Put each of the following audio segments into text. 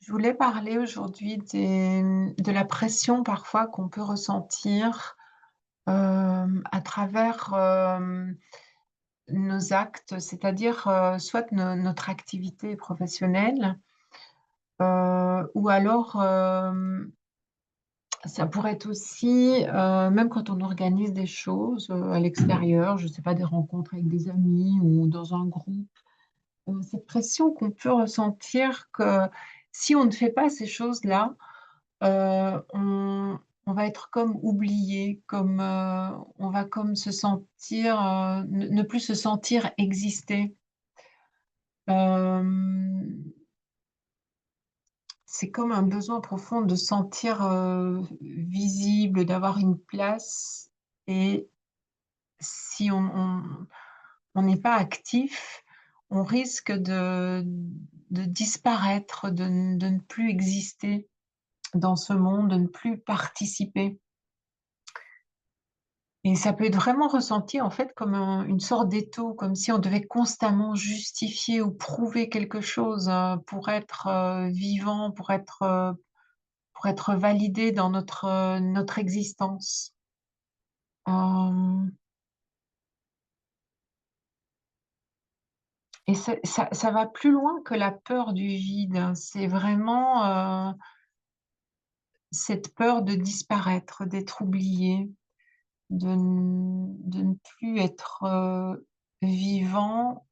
Je voulais parler aujourd'hui de la pression parfois qu'on peut ressentir à travers nos actes, c'est-à-dire soit notre activité professionnelle ou alors ça pourrait être aussi, même quand on organise des choses à l'extérieur, je ne sais pas, des rencontres avec des amis ou dans un groupe, cette pression qu'on peut ressentir que si on ne fait pas ces choses-là, on va être comme oublié, comme, on va comme se sentir, ne plus se sentir exister. Hem, c'est comme un besoin profond de se sentir, visible, d'avoir une place et si on n'est pas actif, on risque de disparaître, de ne plus exister dans ce monde, de ne plus participer. Et ça peut être vraiment ressenti, en fait, comme une sorte d'étau, comme si on devait constamment justifier ou prouver quelque chose, pour être, vivant, pour être validé dans notre existence. Hem et ça va plus loin que la peur du vide, hein. C'est vraiment, cette peur de disparaître, d'être oublié, de ne plus être, vivant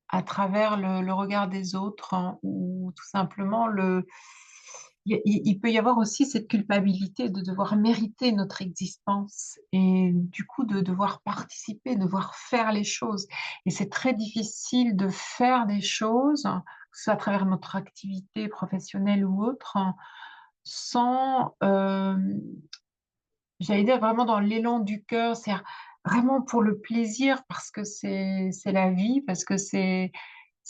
à travers le regard des autres, hein, ou tout simplement il peut y avoir aussi cette culpabilité de devoir mériter notre existence et du coup de devoir participer, devoir faire les choses et c'est très difficile de faire des choses, que ce soit à travers notre activité professionnelle ou autre, sans, j'allais dire vraiment dans l'élan du cœur, c'est-à-dire vraiment pour le plaisir parce que c'est la vie, parce que c'est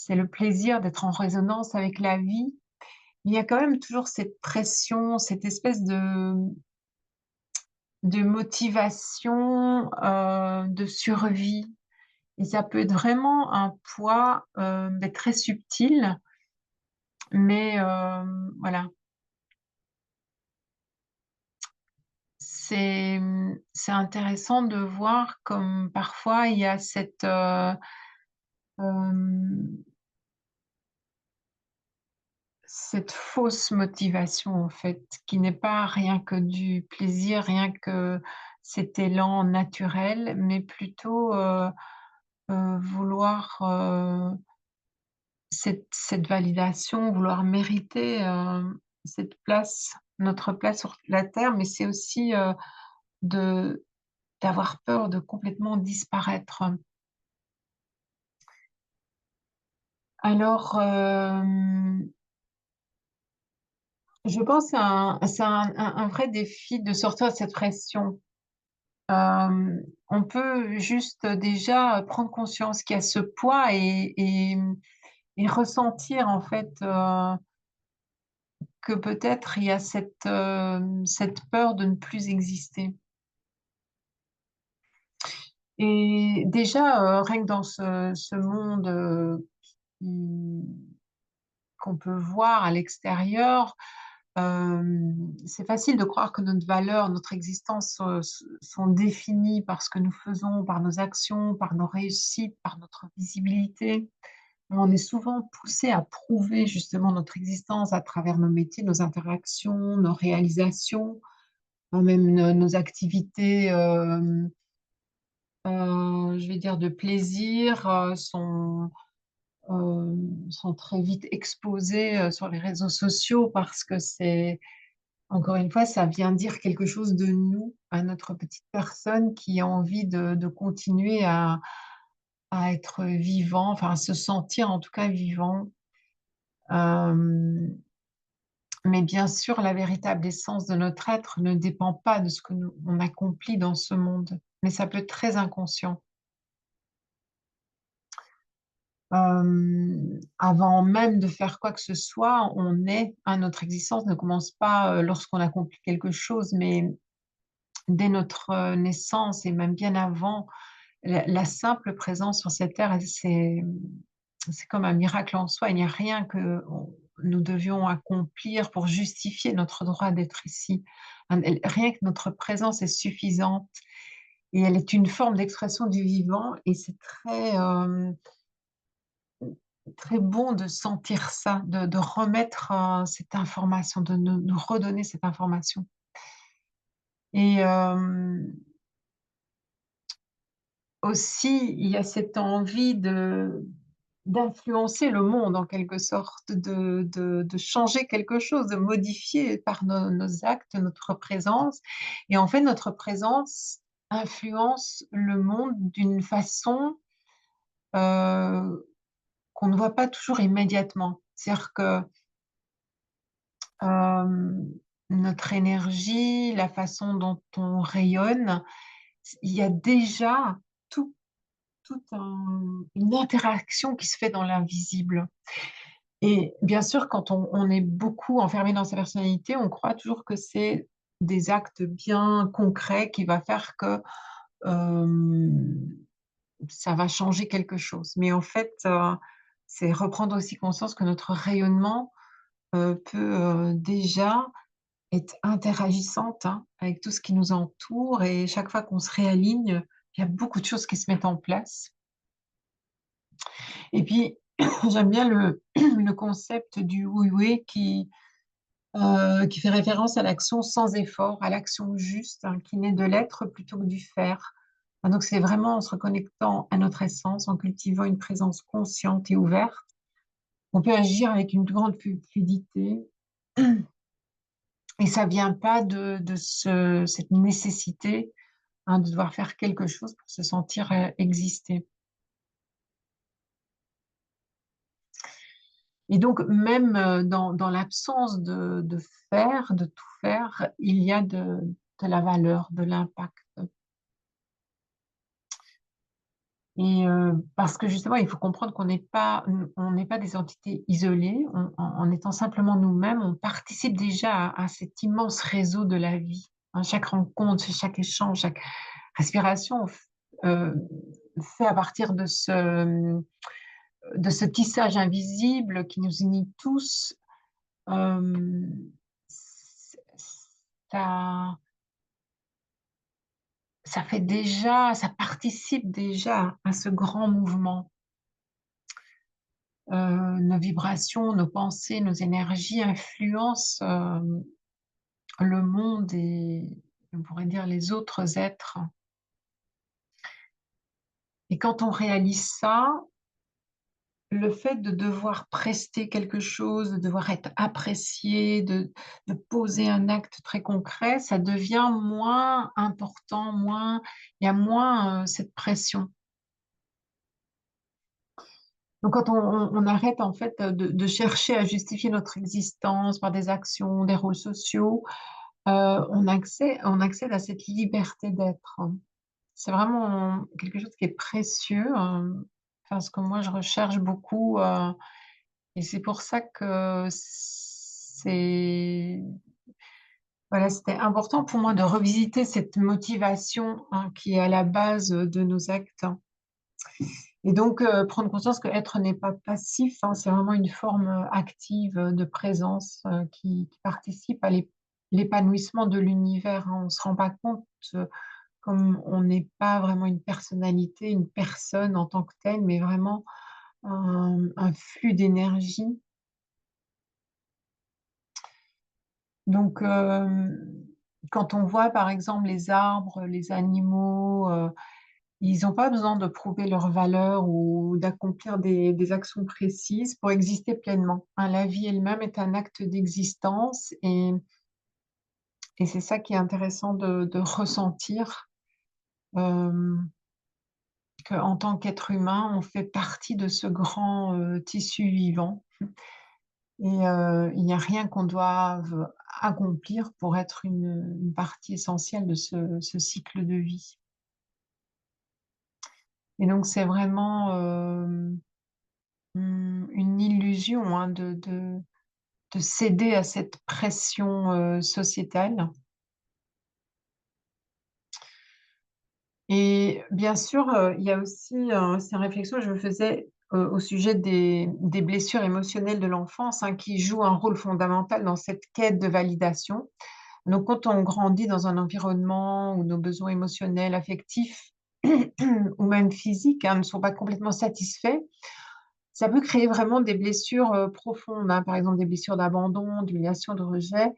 le plaisir d'être en résonance avec la vie. Mais il y a quand même toujours cette pression, cette espèce de motivation, de survie et ça peut être vraiment un poids, beh, très subtil, mais voilà. C'est intéressant de voir comme parfois il y a cette, hem, cette fausse motivation en fait, qui n'est pas rien que du plaisir, rien que cet élan naturel, mais plutôt, vouloir, cette validation, vouloir mériter, cette place, notre place sur la terre, mais c'est aussi, de d'avoir peur de complètement disparaître. Alors, je pense que c'est un vrai défi de sortir de cette pression. On peut juste déjà prendre conscience qu'il y a ce poids et ressentir en fait, que peut-être il y a cette peur de ne plus exister et déjà, rien que dans ce monde, qui qu'on peut voir à l'extérieur, c'est facile de croire que notre valeur, notre existence, sont définies par ce que nous faisons, par nos actions, par nos réussites, par notre visibilité. On est souvent poussé à prouver justement notre existence à travers nos métiers, nos interactions, nos réalisations, même nos activités, je vais dire de plaisir, sont très vite exposées, sur les réseaux sociaux parce que c'est encore une fois, ça vient dire quelque chose de nous, à notre petite personne qui a envie de continuer à être vivant, enfin à se sentir en tout cas vivant. Hem, mais bien sûr, la véritable essence de notre être ne dépend pas de ce que nous on accomplit dans ce monde, mais ça peut être très inconscient. Avant même de faire quoi que ce soit, on est notre existence ne commence pas, lorsqu'on accomplit quelque chose, mais dès notre, naissance et même bien avant, la simple présence sur cette terre, c'est comme un miracle en soi. Il n'y a rien que nous devions accomplir pour justifier notre droit d'être ici. Rien que notre présence est suffisante et elle est une forme d'expression du vivant et c'est très bon de sentir ça, de remettre cette information, de nous redonner cette information. Et aussi, il y a cette envie d'influencer le monde en quelque sorte, de changer quelque chose, de modifier par nos actes, notre présence. Et en fait, notre présence influence le monde d'une façon euh, qu'on ne voit pas toujours immédiatement. C'est-à-dire que euh, notre énergie, la façon dont on rayonne, il y a déjà tout, une interaction qui se fait dans l'invisible. Et bien sûr, quand on est beaucoup enfermé dans sa personnalité, on croit toujours que c'est des actes bien concrets qui va faire que euh, ça va changer quelque chose. Mais en fait, c'est reprendre aussi conscience que notre rayonnement peut déjà être interagissante avec tout ce qui nous entoure et chaque fois qu'on se réaligne, il y a beaucoup de choses qui se mettent en place. Et puis, j'aime bien le concept du oui-oui qui fait référence à l'action sans effort, à l'action juste, qui naît de l'être plutôt que du faire. Donc, c'est vraiment en se reconnectant à notre essence, en cultivant une présence consciente et ouverte, on peut agir avec une plus grande fluidité. Et ça vient pas de cette nécessité de devoir faire quelque chose pour se sentir exister. Et donc, même dans l'absence de faire, de tout faire, il y a de la valeur, de l'impact. Et parce que justement, il faut comprendre on n'est pas des entités isolées. En étant simplement nous-mêmes, on participe déjà à cet immense réseau de la vie. Chaque rencontre, chaque échange, chaque respiration euh, fait à partir de ce tissage invisible qui nous unit tous. euh, ça, ça participe déjà à ce grand mouvement. Nos vibrations, nos pensées, nos énergies influencent le monde et on pourrait dire les autres êtres. Et quand on réalise ça, le fait de devoir prester quelque chose, de devoir être apprécié, de poser un acte très concret, ça devient moins important, il y a moins cette pression. Donc quand on arrête en fait de chercher à justifier notre existence par des actions, des rôles sociaux, on accède à cette liberté d'être. C'est vraiment quelque chose qui est précieux, parce que moi je recherche beaucoup. Et c'est pour ça que voilà, c'était important pour moi de revisiter cette motivation qui est à la base de nos actes. Et donc, prendre conscience que être n'est pas passif, c'est vraiment une forme active de présence qui participe à l'épanouissement de l'univers. On ne se rend pas compte, comme on n'est pas vraiment une personnalité, une personne en tant que telle, mais vraiment un flux d'énergie. Donc, quand on voit par exemple les arbres, les animaux, ils n'ont pas besoin de prouver leur valeur ou d'accomplir des actions précises pour exister pleinement. La vie elle-même est un acte d'existence et c'est ça qui est intéressant de ressentir, euh, qu'en tant qu'être humain, on fait partie de ce grand tissu vivant. Et il n'y a rien qu'on doive accomplir pour être une partie essentielle de ce cycle de vie. Et donc, c'est vraiment une illusion de céder à cette pression sociétale. Et bien sûr, il y a aussi ces réflexions que je me faisais au sujet des blessures émotionnelles de l'enfance, hein, qui jouent un rôle fondamental dans cette quête de validation. Donc, quand on grandit dans un environnement où nos besoins émotionnels, affectifs ou même physiques, hein, ne sont pas complètement satisfaits, ça peut créer vraiment des blessures profondes, hein, par exemple des blessures d'abandon, d'humiliation, de rejet,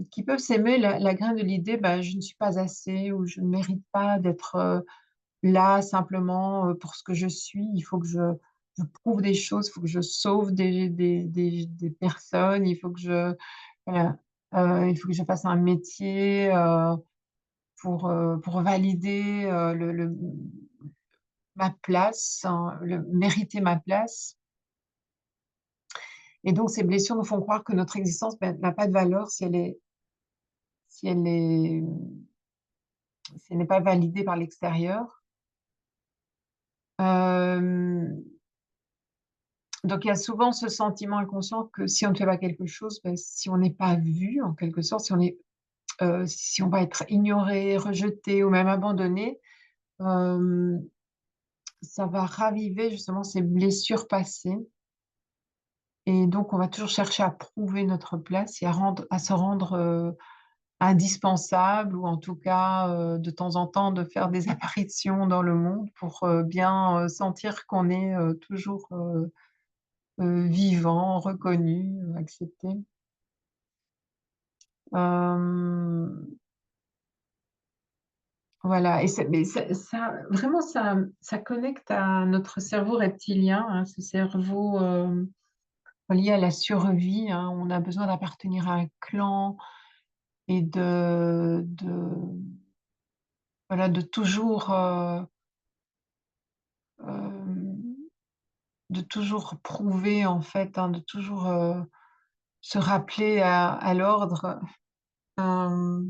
qui peuvent s'aimer la graine de l'idée, bah, je ne suis pas assez ou je ne mérite pas d'être là simplement pour ce que je suis. Il faut que je prouve des choses, il faut que je sauve des personnes, il faut que voilà, il faut que je fasse un métier pour valider ma place, hein, mériter ma place. Et donc, ces blessures nous font croire que notre existence ben, n'a pas de valeur si elle est, si elle n'est pas validée par l'extérieur. Euh, donc, il y a souvent ce sentiment inconscient que si on ne fait pas quelque chose, ben, si on n'est pas vu, en quelque sorte, si on va être ignoré, rejeté ou même abandonné, euh, ça va raviver justement ces blessures passées. Et donc, on va toujours chercher à prouver notre place et à se rendre indispensable, ou en tout cas, de temps en temps, de faire des apparitions dans le monde pour bien sentir qu'on est toujours vivant, reconnu, accepté. Euh, voilà, et vraiment, ça connecte à notre cerveau reptilien, hein, ce cerveau lié à la survie, hein. On a besoin d'appartenir à un clan et voilà, euh, de toujours prouver, en fait, hein, de toujours se rappeler à l'ordre. Euh,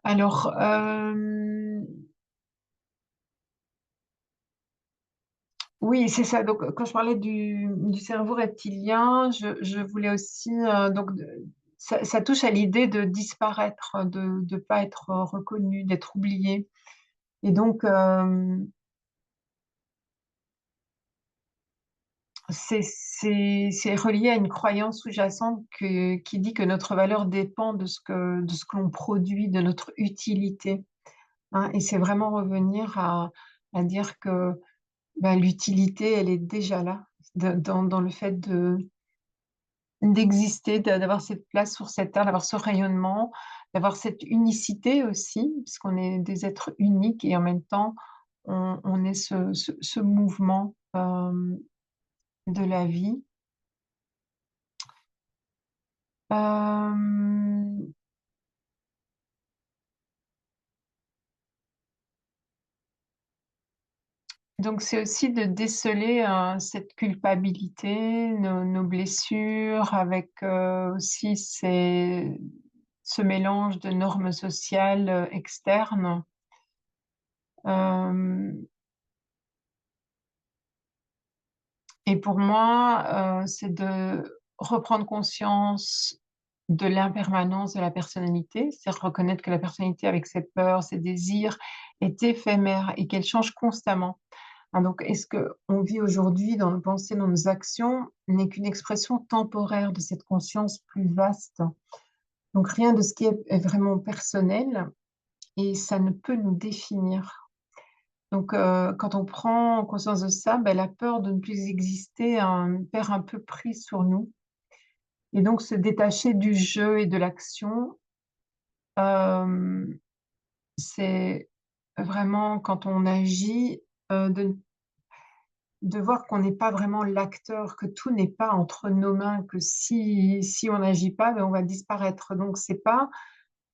alors, oui, c'est ça. Donc, quand je parlais du cerveau reptilien, je voulais aussi, ça touche à l'idée de disparaître, de ne pas être reconnu, d'être oublié. Et donc, c'est relié à une croyance sous-jacente qui dit que notre valeur dépend de ce que l'on produit, de notre utilité, hein. Et c'est vraiment revenir à dire que ben, l'utilité, elle est déjà là, dans le fait d'exister, d'avoir cette place sur cette terre, d'avoir ce rayonnement, d'avoir cette unicité aussi, puisqu'on est des êtres uniques et en même temps, on est ce mouvement de la vie. Euh, donc, c'est aussi de déceler cette culpabilité, nos blessures, avec aussi ce mélange de normes sociales externes. Euh, et pour moi, c'est de reprendre conscience de l'impermanence de la personnalité, c'est reconnaître que la personnalité, avec ses peurs, ses désirs, est éphémère et qu'elle change constamment. Hein, donc, est-ce qu'on vit aujourd'hui dans nos pensées, dans nos actions, n'est qu'une expression temporaire de cette conscience plus vaste. Donc, rien de ce qui est vraiment personnel et ça ne peut nous définir. Donc, quand on prend conscience de ça, ben, la peur de ne plus exister perd un peu prise sur nous. Et donc, se détacher du jeu et de l'action, euh, c'est vraiment quand on agit, de voir qu'on n'est pas vraiment l'acteur, que tout n'est pas entre nos mains, que si on n'agit pas, ben on va disparaître. Donc, c'est pas,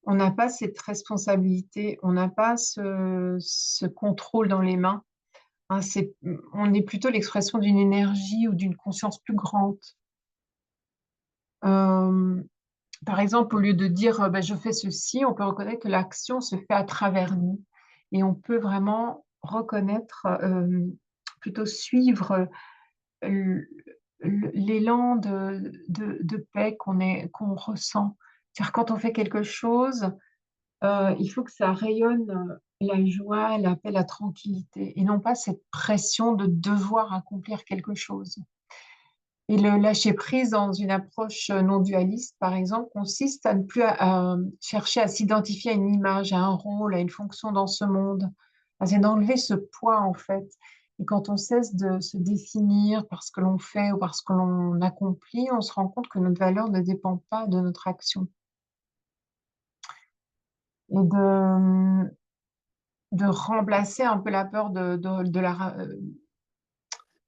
on n'a pas cette responsabilité, on n'a pas ce contrôle dans les mains, hein. On est plutôt l'expression d'une énergie ou d'une conscience plus grande. Euh, Par exemple, au lieu de dire ben, je fais ceci, on peut reconnaître que l'action se fait à travers nous. Et on peut vraiment reconnaître, plutôt suivre l- l'élan de paix qu'on ressent. C'est-à-dire quand on fait quelque chose, il faut que ça rayonne. La joie, la paix, la tranquillité, et non pas cette pression de devoir accomplir quelque chose. Et le lâcher prise dans une approche non dualiste, par exemple, consiste à ne plus chercher à s'identifier à une image, à un rôle, à une fonction dans ce monde. Enfin, c'est d'enlever ce poids, en fait. Et quand on cesse de se définir par ce que l'on fait ou par ce que l'on accomplit, on se rend compte que notre valeur ne dépend pas de notre action. Et de remplacer un peu la peur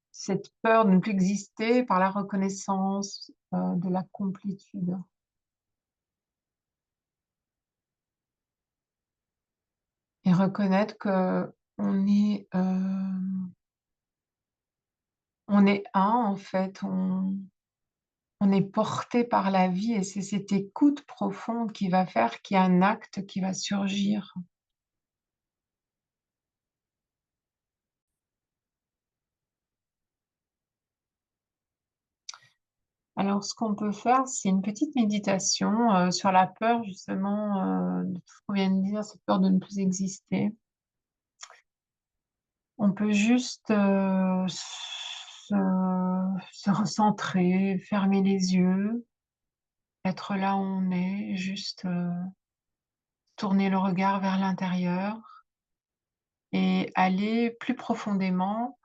cette peur de ne plus exister par la reconnaissance de la complétude. Et reconnaître que on est, on est un, en fait, on est porté par la vie et c'est cette écoute profonde qui va faire qu'il y a un acte qui va surgir. Alors, ce qu'on peut faire, c'est une petite méditation sur la peur, justement, de tout ce qu'on vient de dire, cette peur de ne plus exister. On peut juste se recentrer, fermer les yeux, être là où on est, juste tourner le regard vers l'intérieur et aller plus profondément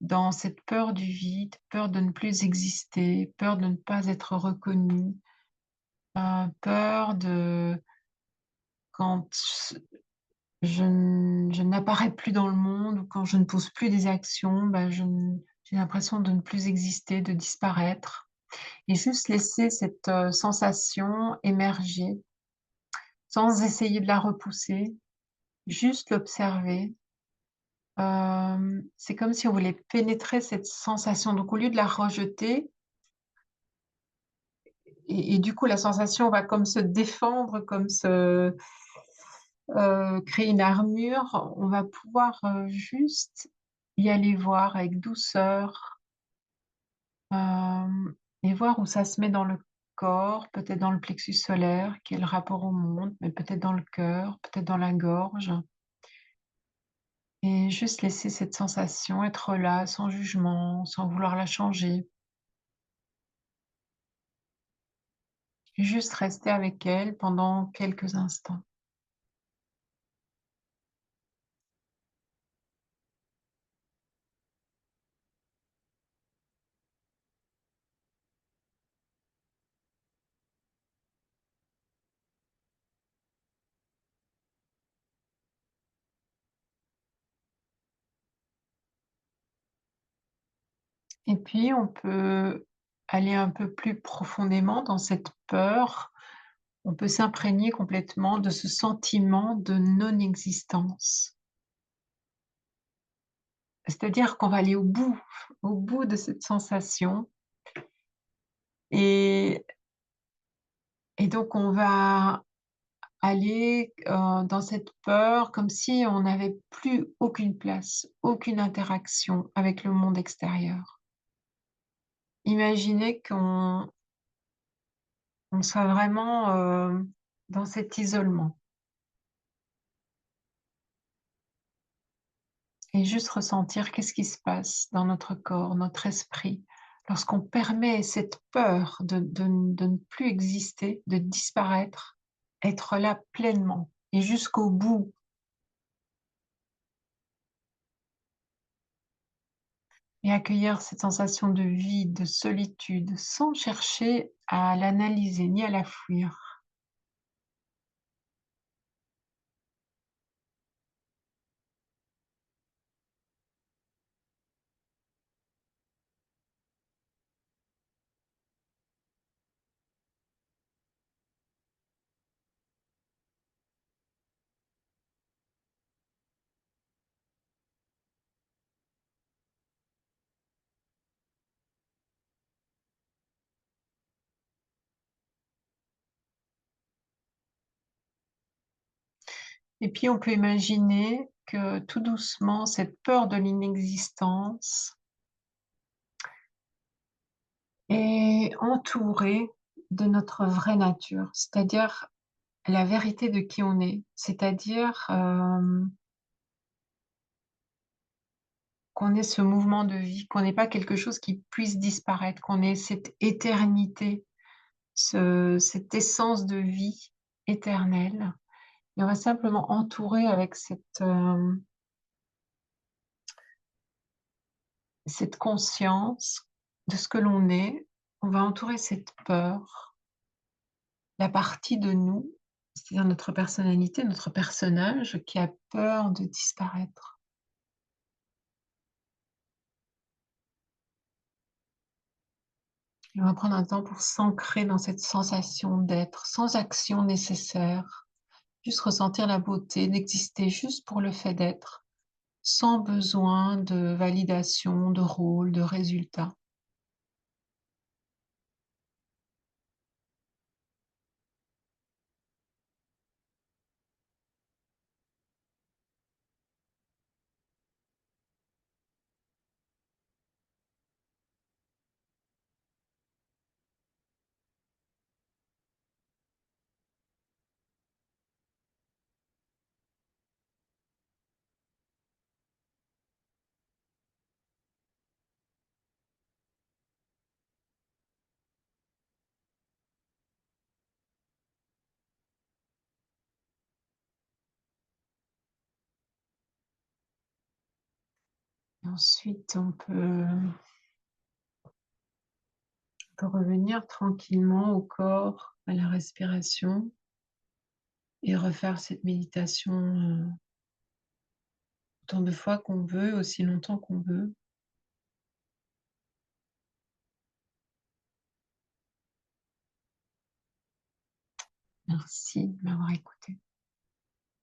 dans cette peur du vide, peur de ne plus exister, peur de ne pas être reconnu, peur de quand je n'apparais plus dans le monde ou quand je ne pose plus des actions, bah, j'ai l'impression de ne plus exister, de disparaître et juste laisser cette sensation émerger sans essayer de la repousser, juste l'observer. C'est comme si on voulait pénétrer cette sensation. Donc au lieu de la rejeter et du coup la sensation va comme se défendre, comme créer une armure, on va pouvoir, juste y aller voir avec douceur, et voir où ça se met dans le corps, peut-être dans le plexus solaire, qui est le rapport au monde, mais peut-être dans le cœur, peut-être dans la gorge et juste laisser cette sensation être là, sans jugement, sans vouloir la changer. Et juste rester avec elle pendant quelques instants. Et puis, on peut aller un peu plus profondément dans cette peur. On peut s'imprégner complètement de ce sentiment de non-existence. C'est-à-dire qu'on va aller au bout de cette sensation. Et, et donc, on va aller dans cette peur comme si on n'avait plus aucune place, aucune interaction avec le monde extérieur. Imaginez on soit vraiment dans cet isolement et juste ressentir qu'est-ce qui se passe dans notre corps, notre esprit, lorsqu'on permet cette peur de ne plus exister, de disparaître, être là pleinement et jusqu'au bout et accueillir cette sensation de vide, de solitude, sans chercher à l'analyser ni à la fuir. Et puis on peut imaginer que tout doucement, cette peur de l'inexistence est entourée de notre vraie nature, c'est-à-dire la vérité de qui on est, c'est-à-dire qu'on ait ce mouvement de vie, qu'on n'ait pas quelque chose qui puisse disparaître, qu'on ait cette éternité, cette essence de vie éternelle. Et on va simplement entourer avec cette conscience de ce que l'on est. On va entourer cette peur, la partie de nous, c'est-à-dire notre personnalité, notre personnage qui a peur de disparaître. Et on va prendre un temps pour s'ancrer dans cette sensation d'être, sans action nécessaire, juste ressentir la beauté d'exister juste pour le fait d'être, sans besoin de validation, de rôle, de résultat. Et ensuite, on peut revenir tranquillement au corps, à la respiration et refaire cette méditation autant de fois qu'on veut, aussi longtemps qu'on veut. Merci de m'avoir écouté.